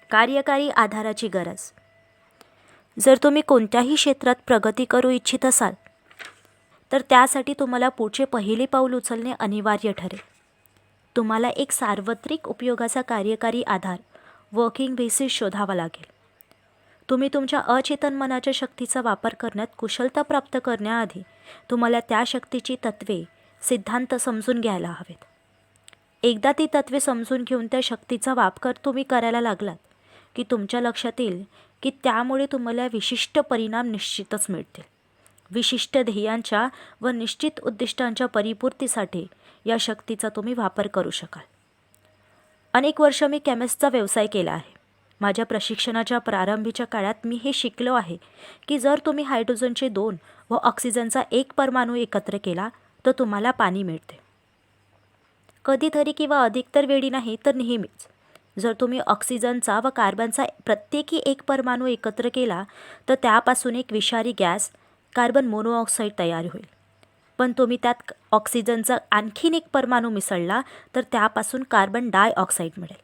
कार्यकारी आधाराची गरज. जर तुम्ही कोणत्याही क्षेत्रात प्रगती करू इच्छित असाल तर त्यासाठी तुम्हाला पुढचे पहिले पाऊल उचलणे अनिवार्य ठरेल. तुम्हाला एक सार्वत्रिक उपयोगाचा कार्यकारी आधार वर्किंग बेसिस शोधावा लागेल. तुम्ही तुमच्या अचेतन मनाच्या शक्तीचा वापर करण्यात कुशलता प्राप्त करण्याआधी तुम्हाला त्या शक्तीची तत्त्वे, सिद्धांत समजून घ्यायला हवेत. एकदा ती तत्त्वे समजून घेऊन त्या शक्तीचा वापर तुम्ही करायला लागलात की तुमच्या लक्षात येईल की त्यामुळे तुम्हाला विशिष्ट परिणाम निश्चितच मिळतील. विशिष्ट ध्येयांच्या व निश्चित उद्दिष्टांच्या परिपूर्तीसाठी या शक्तीचा तुम्ही वापर करू शकाल. अनेक वर्ष मी केमिस्टचा व्यवसाय केला आहे. माझ्या प्रशिक्षणाच्या प्रारंभीच्या काळात मी हे शिकलो आहे की जर तुम्ही हायड्रोजनचे 2 व ऑक्सिजनचा 1 परमाणू एकत्र केला तर तुम्हाला पाणी मिळते. कधीतरी किंवा अधिकतर वेळी नाही तर नेहमीच. जर तुम्ही ऑक्सिजनचा व कार्बनचा प्रत्येकी 1 परमाणू एकत्र केला तर त्यापासून एक विषारी गॅस कार्बन मोनोऑक्साईड तयार होईल. पण तुम्ही त्यात ऑक्सिजनचा आणखीन 1 परमाणू मिसळला तर त्यापासून कार्बन डायऑक्साईड मिळेल.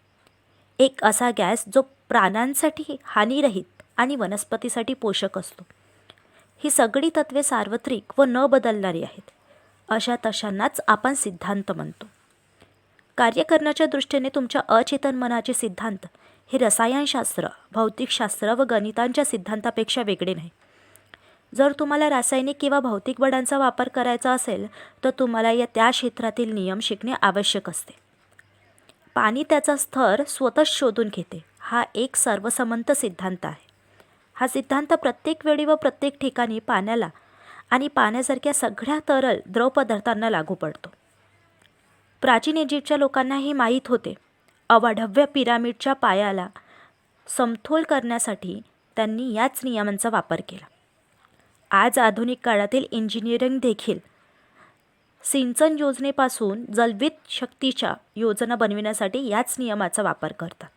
एक असा गॅस जो प्राण्यांसाठी हानिरहित आणि वनस्पतीसाठी पोषक असतो. ही सगळी तत्त्वे सार्वत्रिक व न बदलणारी आहेत. अशा तशांनाच आपण सिद्धांत म्हणतो. कार्य करण्याच्या दृष्टीने तुमच्या अचेतन मनाचे सिद्धांत हे रसायनशास्त्र, भौतिकशास्त्र व गणितांच्या सिद्धांतापेक्षा वेगळे नाही. जर तुम्हाला रासायनिक किंवा भौतिक बळांचा वापर करायचा असेल तर तुम्हाला त्या क्षेत्रातील नियम शिकणे आवश्यक असते. पाणी त्याचा स्तर स्वतःच शोधून घेते हा एक सर्वसंमत सिद्धांत आहे. हा सिद्धांत प्रत्येक वेळी व प्रत्येक ठिकाणी पाण्याला आणि पाण्यासारख्या सगळ्या तरल द्रव पदार्थांना लागू पडतो. प्राचीन इजिप्तच्या लोकांना हे माहीत होते. अवाढव्य पिरामिडच्या पायाला समतोल करण्यासाठी त्यांनी याच नियमांचा वापर केला. आज आधुनिक काळातील इंजिनिअरिंग देखील सिंचन योजनेपासून जलविद्युत शक्तीच्या योजना बनविण्यासाठी याच नियमाचा वापर करतात.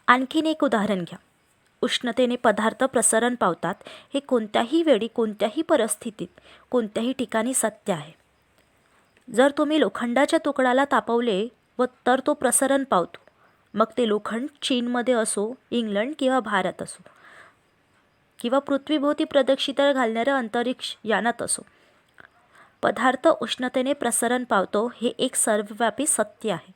आणखीन एक उदाहरण घ्या. उष्णतेने पदार्थ प्रसरण पावतात हे कोणत्याही वेळी, कोणत्याही परिस्थितीत, कोणत्याही ठिकाणी सत्य आहे. जर तुम्ही लोखंडाच्या तुकडाला तापवले तर तो प्रसरण पावतो. मग ते लोखंड चीनमध्ये असो, इंग्लंड किंवा भारत असो किंवा पृथ्वीभोवती प्रदक्षिणा घालणाऱ्या अंतरिक्ष यानात असो. पदार्थ उष्णतेने प्रसरण पावतो हे एक सर्वव्यापी सत्य आहे.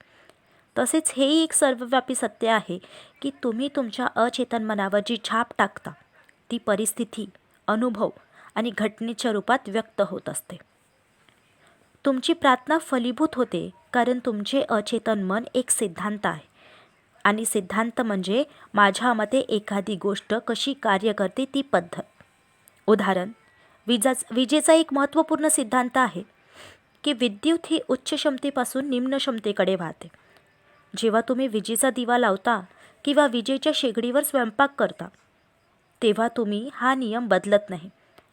तसेच हेही एक सर्वव्यापी सत्य आहे की तुम्ही तुमच्या अचेतन मनावर जी छाप टाकता ती परिस्थिती, अनुभव आणि घटनेच्या रूपात व्यक्त होत असते. तुमची प्रार्थना फलीभूत होते कारण तुमचे अचेतन मन एक सिद्धांत आहे आणि सिद्धांत म्हणजे माझ्या मते एखादी गोष्ट कशी कार्य करते ती पद्धत. उदाहरण, विजेचा एक महत्त्वपूर्ण सिद्धांत आहे की विद्युत ही उच्च क्षमतेपासून निम्न क्षमतेकडे वाहते. जेव्हा तुम्ही विजेचा दिवा लावता किंवा विजेच्या शेगडीवर स्वयंपाक करता तेव्हा तुम्ही हा नियम बदलत नाही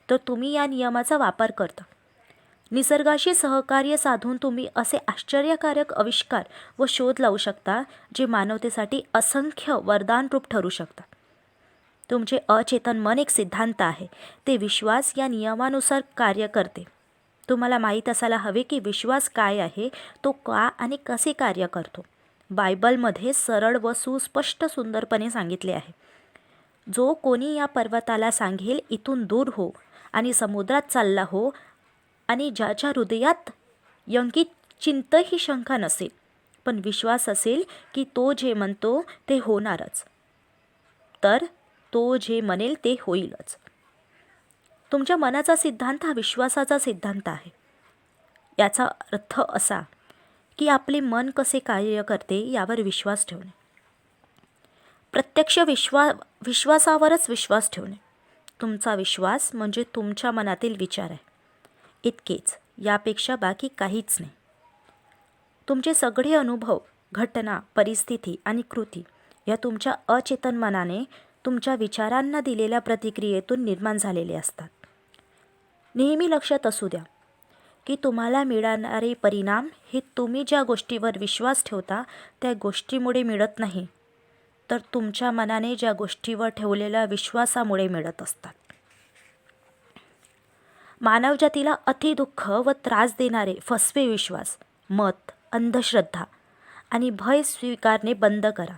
तर तुम्ही या नियमाचा वापर करता. निसर्गाशी सहकार्य साधून तुम्ही असे आश्चर्यकारक आविष्कार व शोध लावू शकता जे मानवतेसाठी असंख्य वरदानरूप ठरू शकतात. तुमचे अचेतन मन एक सिद्धांत आहे. ते विश्वास या नियमानुसार कार्य करते. तुम्हाला माहीत असायला हवे की विश्वास काय आहे, तो का आणि कसे कार्य करतो. बायबलमध्ये सरळ व सुस्पष्ट सुंदरपणे सांगितले आहे, जो कोणी या पर्वताला सांगेल इथून दूर हो आणि समुद्रात चालला हो आणि ज्याच्या हृदयात यंकित चिंतही शंका नसेल पण विश्वास असेल की तो जे म्हणतो ते होणारच, तर तो जे म्हणेल ते होईलच. तुमच्या मनाचा सिद्धांत हा विश्वासाचा सिद्धांत आहे. याचा अर्थ असा की आपले मन कसे कार्य करते यावर विश्वास ठेवणे. प्रत्यक्ष विश्वासावरच विश्वास ठेवणे. तुमचा विश्वास म्हणजे तुमच्या मनातील विचार आहे, इतकेच, यापेक्षा बाकी काहीच नाही. तुमचे सगळे अनुभव, घटना, परिस्थिती आणि कृती या तुमच्या अचेतन मनाने तुमच्या विचारांना दिलेल्या प्रतिक्रियेतून निर्माण झालेले असतात. नेहमी लक्षात असू द्या की तुम्हाला मिळणारे परिणाम हे तुम्ही ज्या गोष्टीवर विश्वास ठेवता त्या गोष्टीमुळे मिळत नाही, तर तुमच्या मनाने ज्या गोष्टीवर ठेवलेल्या विश्वासामुळे मिळत असतात. मानवजातीला अतिदुःख व त्रास देणारे फसवे विश्वास, मत, अंधश्रद्धा आणि भय स्वीकारणे बंद करा.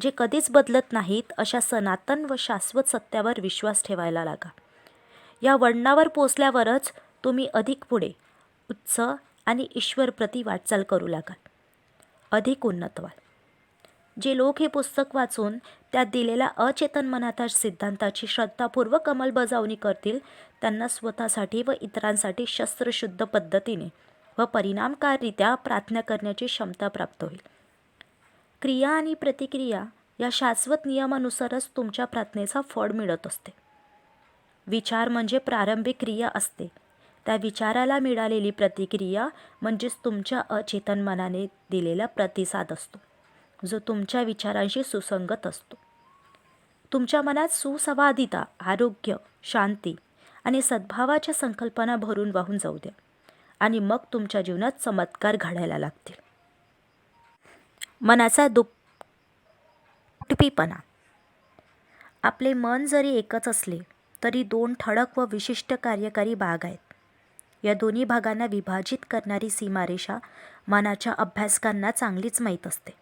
जे कधीच बदलत नाहीत अशा सनातन व शाश्वत सत्यावर विश्वास ठेवायला लागा. या वळणावर पोचल्यावरच तुम्ही अधिक पुढे उच्च आणि ईश्वरप्रती वाटचाल करू लागाल, अधिक उन्नत व्हाल. जे लोक हे पुस्तक वाचून त्यात दिलेल्या अचेतन मनाच्या सिद्धांताची श्रद्धापूर्वक अंमलबजावणी करतील त्यांना स्वतःसाठी व इतरांसाठी शस्त्रशुद्ध पद्धतीने व परिणामकाररित्या प्रार्थना करण्याची क्षमता प्राप्त होईल. क्रिया आणि प्रतिक्रिया या शाश्वत नियमानुसारच तुमच्या प्रार्थनेचा फळ मिळत असते. विचार म्हणजे प्रारंभिक क्रिया असते. त्या विचाराला मिळालेली प्रतिक्रिया म्हणजेच तुमच्या अचेतन मनाने दिलेला प्रतिसाद असतो, जो तुमच्या विचारांशी सुसंगत असतो. तुमच्या मनात सुसंवादिता, आरोग्य, शांती आणि सद्भावाच्या संकल्पना भरून वाहून जाऊ द्या आणि मग तुमच्या जीवनात चमत्कार घडायला लागतील. मनाचा दुटप्पीपणा. आपले मन जरी एकच असले तरी दोन ठळक व विशिष्ट कार्यकारी भाग आहेत. या दोन्ही भागांना विभाजित करणारी सीमारेषा मनाच्या अभ्यासकांना चांगलीच माहीत असते.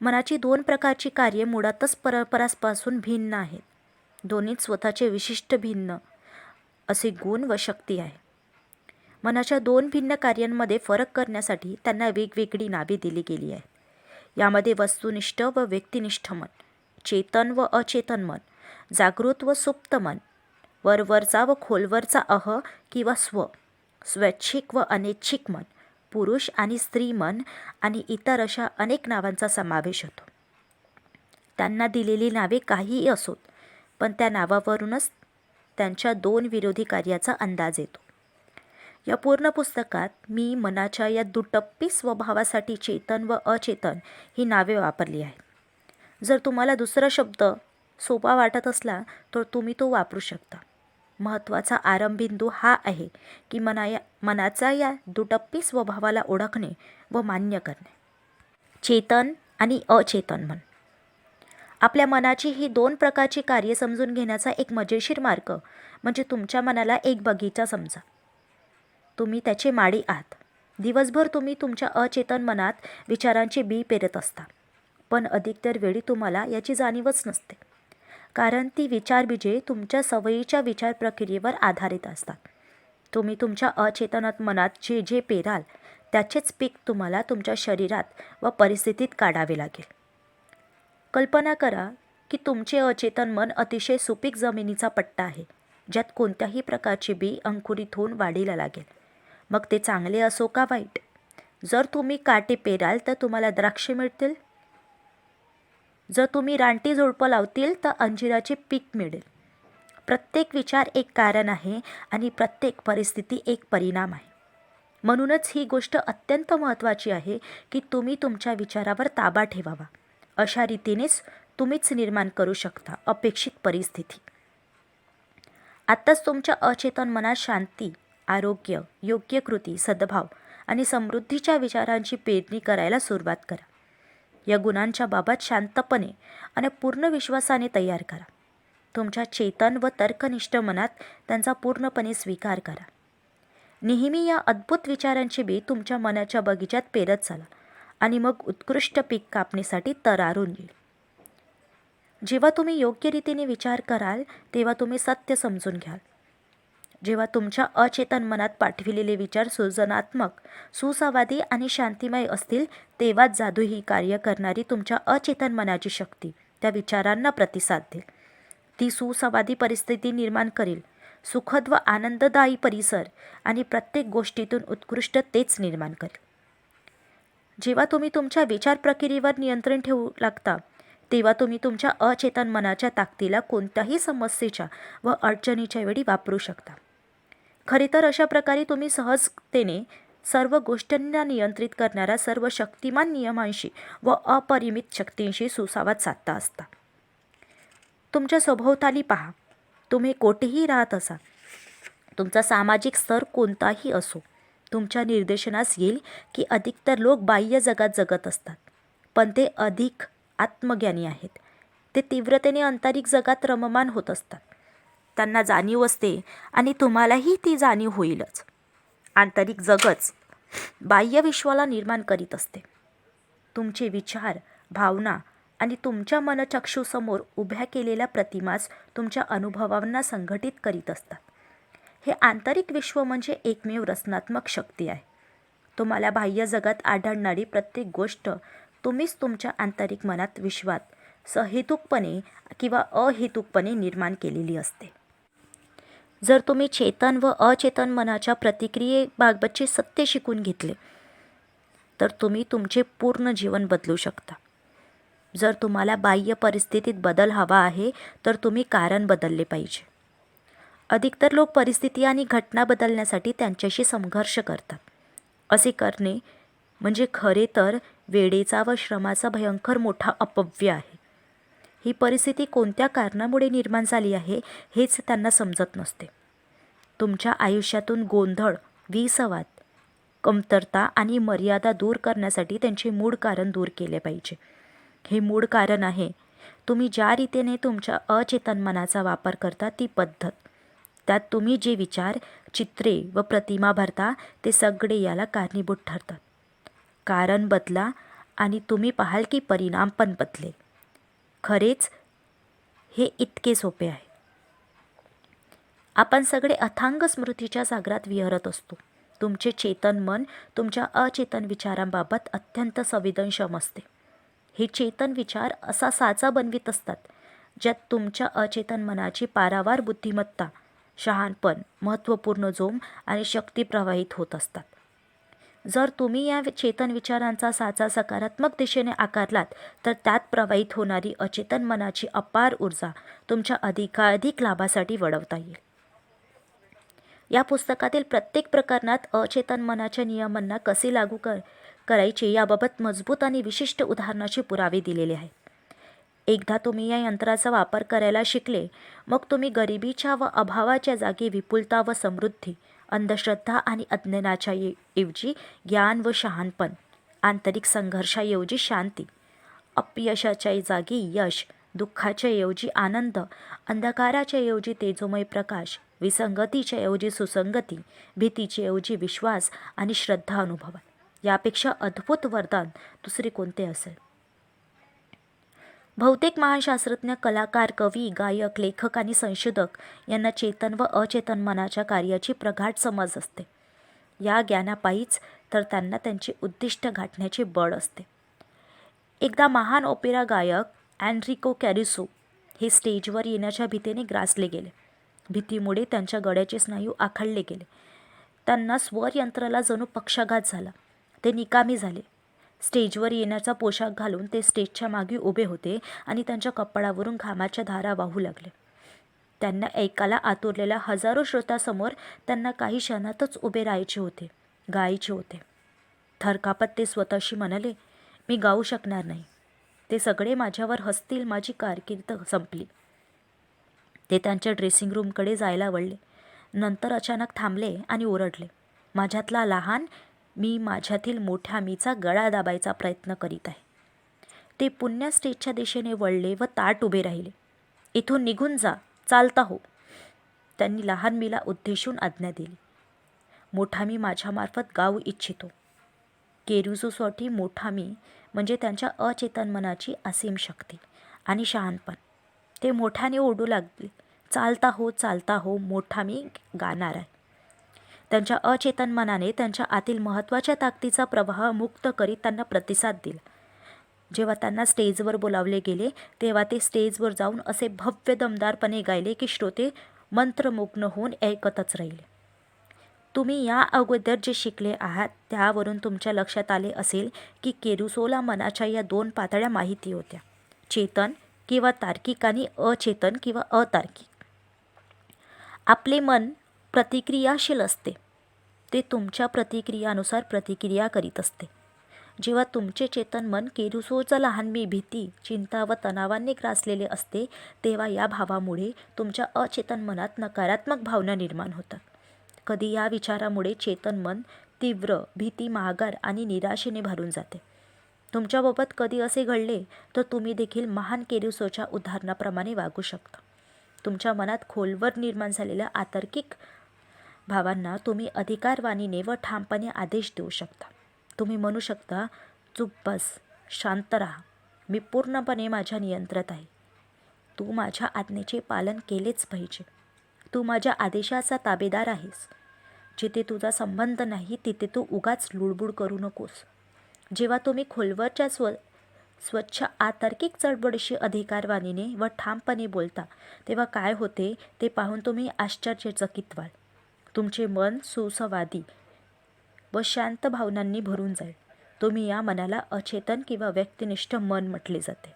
मनाची दोन प्रकारची कार्ये मुळातच परस्परांपासून भिन्न आहेत. दोन्हीत स्वतःचे विशिष्ट भिन्न असे गुण व शक्ती आहे. मनाच्या दोन भिन्न कार्यांमध्ये फरक करण्यासाठी त्यांना वेगवेगळी नावे दिली गेली आहेत. यामध्ये वस्तुनिष्ठ व व्यक्तिनिष्ठ मन, चेतन व अचेतन मन, जागृत व सुप्त मन, वरवरचा व खोलवरचा अह किंवा स्व, स्वैच्छिक व अनैच्छिक मन, पुरुष आणि स्त्री मन आणि इतर अशा अनेक नावांचा समावेश होतो. त्यांना दिलेली नावे काहीही असोत, पण त्या नावावरूनच त्यांच्या दोन विरोधी कार्याचा अंदाज येतो. या पूर्ण पुस्तकात मी मनाच्या या दुटप्पी स्वभावासाठी चेतन व अचेतन ही नावे वापरली आहेत. जर तुम्हाला दुसरा शब्द सोपा वाटत असला तर तुम्ही तो वापरू शकता. महत्त्वाचा आरंभबिंदू हा आहे की मनाचा या दुटप्पी स्वभावाला ओळखणे व मान्य करणे. चेतन आणि अचेतन मन. आपल्या मनाची ही दोन प्रकारची कार्ये समजून घेण्याचा एक मजेशीर मार्ग म्हणजे तुमच्या मनाला एक बगीचा समजा. तुम्ही त्याचे माळी आहात. दिवसभर तुम्ही तुमच्या अचेतन मनात विचारांचे बी पेरत असता, पण अधिकतर वेळी तुम्हाला याची जाणीवच नसते, कारण ती विचारबीजे तुमच्या सवयीच्या विचार प्रक्रियेवर आधारित असतात. तुम्ही तुमच्या अचेतन मनात जे जे पेराल त्याचेच पीक तुम्हाला तुमच्या शरीरात व परिस्थितीत काढावे लागेल. कल्पना करा की तुमचे अचेतन मन अतिशय सुपीक जमिनीचा पट्टा आहे, ज्यात कोणत्याही प्रकारचे बी अंकुरित होऊन वाढीला लागेल, मग ते चांगले असो का वाईट. जर तुम्ही काटे पेराल तर तुम्हाला द्राक्षे मिळतील. जर तुम्ही रानटी झुडपं लावतील तर अंजिराचे पीक मिळेल. प्रत्येक विचार एक कारण आहे आणि प्रत्येक परिस्थिती एक परिणाम आहे. म्हणूनच ही गोष्ट अत्यंत महत्त्वाची आहे की तुम्ही तुमच्या विचारावर ताबा ठेवावा. अशा रीतीनेच तुम्हीच निर्माण करू शकता अपेक्षित परिस्थिती. आत्ताच तुमच्या अचेतन मनात शांती, आरोग्य, योग्य कृती, सद्भाव आणि समृद्धीच्या विचारांची पेरणी करायला सुरुवात करा. या गुणांच्या बाबत शांतपणे आणि पूर्ण विश्वासाने तयार करा. तुमच्या चेतन व तर्कनिष्ठ मनात त्यांचा पूर्णपणे स्वीकार करा. नेहमी या अद्भुत विचारांचे बी तुमच्या मनाच्या बगीच्यात पेरत चला आणि मग उत्कृष्ट पीक कापणीसाठी तरारून येईल. जेव्हा तुम्ही योग्य रीतीने विचार कराल तेव्हा तुम्ही सत्य समजून घ्याल. जेव्हा तुमच्या अचेतन मनात पाठविलेले विचार सृजनात्मक, सुसंवादी आणि शांतिमय असतील तेव्हाच जादू ही कार्य करणारी तुमच्या अचेतन मनाची शक्ती त्या विचारांना प्रतिसाद देईल. ती सुसंवादी परिस्थिती निर्माण करेल, सुखद व आनंददायी परिसर आणि प्रत्येक गोष्टीतून उत्कृष्ट तेच निर्माण करेल. जेव्हा तुम्ही तुमच्या विचार प्रक्रियेवर नियंत्रण ठेवू लागता तेव्हा तुम्ही तुमच्या अचेतन मनाच्या ताकदीला कोणत्याही समस्येच्या व अडचणीच्या वेळी वापरू शकता. खरे तर अशा प्रकारे तुम्ही सहजतेने सर्व गोष्टींना नियंत्रित करणाऱ्या सर्व शक्तिमान नियमांशी व अपरिमित शक्तींशी सुसंवाद साधता असता. तुमच्या सभोवताली पहा. तुम्ही कोठेही राहत असा, तुमचा सामाजिक स्तर कोणताही असो, तुमच्या निर्देशनास येईल की अधिकतर लोक बाह्य जगात जगत असतात, पण ते अधिक आत्मज्ञानी आहेत. ते तीव्रतेने आंतरिक जगात रममान होत असतात. त्यांना जाणीव असते आणि तुम्हालाही ती जाणीव होईलच. आंतरिक जगच बाह्य विश्वाला निर्माण करीत असते. तुमचे विचार, भावना आणि तुमच्या मनचक्षूसमोर उभ्या केलेल्या प्रतिमाच तुमच्या अनुभवांना संघटित करीत असतात. हे आंतरिक विश्व म्हणजे एकमेव रचनात्मक शक्ती आहे. तुम्हाला बाह्य जगात आढळणारी प्रत्येक गोष्ट तुम्हीच तुमच्या आंतरिक मनात विश्वात सहेतुकपणे किंवा अहेतुकपणे निर्माण केलेली असते. जर तुम्ही चेतन व अचेतन मनाच्या प्रतिक्रियेबाबतचे सत्य शिकून घेतले तर तुम्ही तुमचे पूर्ण जीवन बदलू शकता. जर तुम्हाला बाह्य परिस्थितीत बदल हवा आहे तर तुम्ही कारण बदलले पाहिजे. अधिकतर लोक परिस्थिती आणि घटना बदलण्यासाठी त्यांच्याशी संघर्ष करतात. असे करणे म्हणजे खरे तर वेळेचा व श्रमाचा भयंकर मोठा अपव्यय आहे. ही परिस्थिती कोणत्या कारणामुळे निर्माण झाली आहे हेच त्यांना समजत नसते. तुमच्या आयुष्यातून गोंधळ, विसंवाद, कमतरता आणि मर्यादा दूर करण्यासाठी त्यांचे मूळ कारण दूर केले पाहिजे. हे मूळ कारण आहे तुम्ही ज्या रीतीने तुमच्या अचेतन मनाचा वापर करता ती पद्धत. त्यात तुम्ही जे विचार, चित्रे व प्रतिमा भरता ते सगळे याला कारणीभूत ठरतात. कारण बदला आणि तुम्ही पाहाल की परिणाम पण बदलेल. खरेच हे इतके सोपे आहे. आपण सगळे अथांग स्मृतीच्या सागरात विहरत असतो. तुमचे चेतन मन तुमच्या अचेतन विचारांबाबत अत्यंत संवेदनक्षम असते. हे चेतन विचार असा साचा बनवित असतात ज्यात तुमच्या अचेतन मनाची पारावार बुद्धिमत्ता, शहाणपण, महत्त्वपूर्ण जोम आणि शक्ती प्रवाहित होत असतात. जर तुम्ही या चेतन विचारांचा साचा सकारात्मक दिशेने आकारलात तर त्यात प्रवाहित होणारी अचेतन मनाची अपार ऊर्जा तुमच्या अधिकाधिक लाभासाठी वळवता येईल. या पुस्तकातील प्रत्येक प्रकरणात अचेतन मनाच्या नियमांना कसे लागू करायचे याबाबत मजबूत आणि विशिष्ट उदाहरणाचे पुरावे दिलेले आहेत. एकदा तुम्ही या यंत्राचा वापर करायला शिकले मग तुम्ही गरिबीच्या व अभावाच्या जागी विपुलता व समृद्धी, अंधश्रद्धा आणि अज्ञानाच्या ऐवजी ज्ञान व शहाणपण, आंतरिक संघर्षाऐवजी शांती, अपयशाच्या जागी यश, दुःखाच्या ऐवजी आनंद, अंधकाराच्या ऐवजी तेजोमय प्रकाश, विसंगतीच्या ऐवजी सुसंगती, भीतीच्या ऐवजी विश्वास आणि श्रद्धा अनुभवा. यापेक्षा अद्भुत वरदान दुसरे कोणते असेल? बहुतेक महान शास्त्रज्ञ, कलाकार, कवी, गायक, लेखक आणि संशोधक यांना चेतन व अचेतन मनाच्या कार्याची प्रगाढ समज असते. या ज्ञानापायीच तर त्यांना त्यांचे उद्दिष्ट गाठण्याचे बळ असते. एकदा महान ओपेरा गायक एनरिको कॅरुसो हे स्टेजवर येण्याच्या भीतीने ग्रासले गेले. भीतीमुळे त्यांच्या गळ्याचे स्नायू आखडले गेले. त्यांना स्वरयंत्राला जणू पक्षाघात झाला. ते निकामी झाले. स्टेजवर येण्याचा पोशाख घालून ते स्टेजच्या मागे उभे होते आणि त्यांच्या कपाळावरून घामाच्या धारा वाहू लागल्या. त्यांना ऐकायला आतुरलेल्या हजारो श्रोत्यासमोर त्यांना काही क्षणातच उभे राहायचे होते, गायचे होते. थरकापत ते स्वतःशी म्हणाले, मी गाऊ शकणार नाही. ते सगळे माझ्यावर हसतील, माझी कारकीर्द संपली. ते त्यांच्या ड्रेसिंग रूमकडे जायला वळले. नंतर अचानक थांबले आणि ओरडले, माझ्यातला लहान मी माझ्यातील मोठ्या मीचा गळा दाबायचा प्रयत्न करीत आहे. ते पुन्हा स्टेजच्या दिशेने वळले व ताठ उभे राहिले. इथून निघून जा, चालता हो. त्यांनी लहान मीला उद्देशून आज्ञा दिली. मोठा मी माझ्यामार्फत गाऊ इच्छितो. केरुसोसाठी मोठा मी म्हणजे त्यांच्या अचेतन मनाची असीम शक्ती आणि शहाणपण. ते मोठ्याने ओरडू लागले, चालता हो, मोठा मी गाणार आहे. त्यांच्या अचेतन मनाने त्यांच्या आतील महत्त्वाच्या ताकदीचा प्रवाह मुक्त करीत त्यांना प्रतिसाद दिला. जेव्हा त्यांना स्टेजवर बोलावले गेले तेव्हा ते स्टेजवर जाऊन असे भव्य दमदारपणे गायले की श्रोते मंत्रमुग्ध होऊन ऐकतच राहिले. तुम्ही या अगोदर जे शिकले आहात त्यावरून तुमच्या लक्षात आले असेल की केरुसोला मनाच्या या दोन पातळ्या माहिती होत्या, चेतन किंवा तार्किक आणि अचेतन किंवा अतार्किक. आपले मन प्रतिक्रियाशील असते. ते तुमच्या प्रतिक्रियानुसार प्रतिक्रिया करीत असते. जेव्हा तुमचे चेतन मन केरुसोचा लहान मी भीती, चिंता व तणावाने ग्रासलेले असते तेव्हा या भावामुळे तुमच्या अचेतन मनात नकारात्मक भावना निर्माण होतात. कधी या विचारामुळे चेतन मन तीव्र भीती, माघार आणि निराशेने भरून जाते. तुमच्याबाबत कधी असे घडले तर तुम्ही देखील महान केरुसोच्या उदाहरणाप्रमाणे वागू शकता. तुमच्या मनात खोलवर निर्माण झालेल्या आतार्किक भावांना तुम्ही अधिकारवाणीने व ठामपणे आदेश देऊ शकता. तुम्ही म्हणू शकता, चुप बस, शांत राहा, मी पूर्णपणे माझ्या नियंत्रणात आहे. तू माझ्या आज्ञेचे पालन केलेच पाहिजे. तू माझ्या आदेशाचा ताबेदार आहेस. जिथे तुझा संबंध नाही तिथे तू उगाच लुडबुड करू नकोस. जेव्हा तुम्ही खोलवरच्या स्वच्छ अतार्किक चळवळीशी अधिकारवाणीने व ठामपणे बोलता तेव्हा काय होते ते पाहून तुम्ही आश्चर्यचकित व्हाल. तुमचे मन सुसंवादी व शांत भावनांनी भरून जाईल. तुम्ही या मनाला अचेतन किंवा व्यक्तिनिष्ठ मन म्हटले जाते.